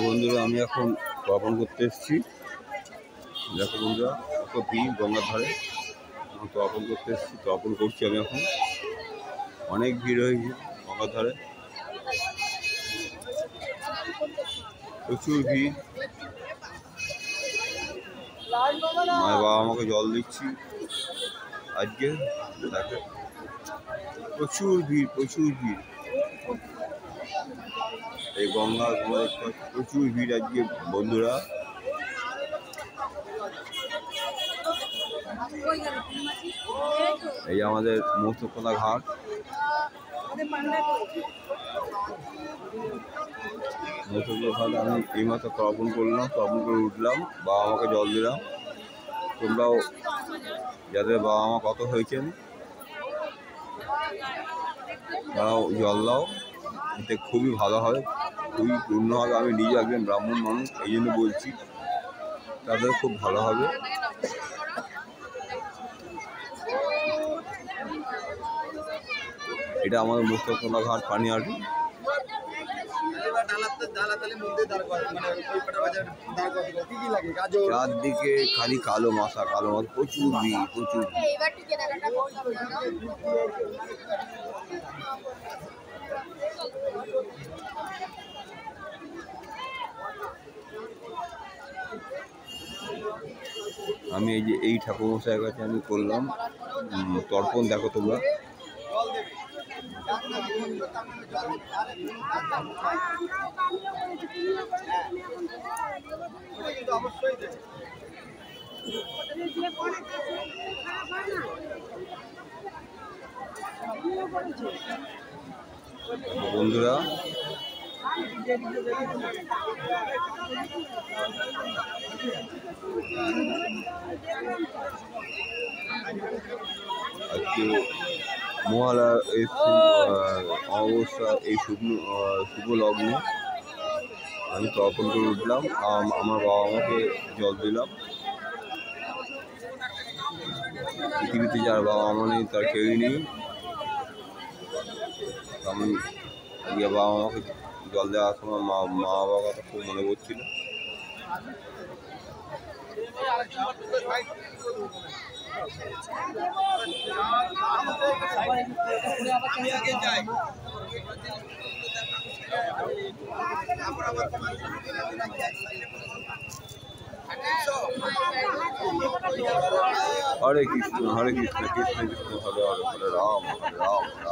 বন্ধুরা আমি এখন তর্পণ করতে এসেছি। দেখো বন্ধুরা কত ভিড় গঙ্গার ধারে, তর্পণ করতে এসেছি, তর্পণ করছি আমি এখন। অনেক ভিড় হয়েছে গঙ্গার ধারে, প্রচুর ভিড়। মায়ের বাবা আমাকে জল দিচ্ছি আজকে। দেখো প্রচুর ভিড়, প্রচুর ভিড় এই গঙ্গা প্রচুর ভিড় আজকে বন্ধুরা। এই আমাদের মৎস্যকলা ঘাট, মৎস্যকলা ঘাট আমি এইমাত্র তর্পণ করলাম, তর্পণ করে উঠলাম, বাবা আমাকে জল দিলাম। তোমরাও যাদের বাবা মা কত হয়েছেন তারাও জল দাও, এতে খুবই ভালো হবে, খুবই পূর্ণ হবে। আমি নিজে একজন ব্রাহ্মণ মানুষ, এই জন্য বলছি, তাদের খুব ভালো হবে। এটা আমাদের মৎস্যকলা ঘাট পানিহাটি। চারদিকে খালি কালো মাথা, কালো মাথা, প্রচুর ভিড়, প্রচুর। আমি এই যে এই ঠাকুরমশাইয়ের কাছে আমি করলাম তর্পণ। দেখো তোমরা বন্ধুরা, আজকে মহালয়া এই অমাবস্যা, এই শুভ লগ্নে আমি তর্পণ করে উঠলাম। আমার বাবা আমাকে জল দিলাম। পৃথিবীতে যার বাবা মা নেই তার কেউই নেই। আমি বাবা আমাকে জল দেওয়ার সময় মা বাবার কথা খুব মনে পড়ছিল। হরে কৃষ্ণ কৃষ্ণ কৃষ্ণ, হরে হরে, হরে রাম রাম।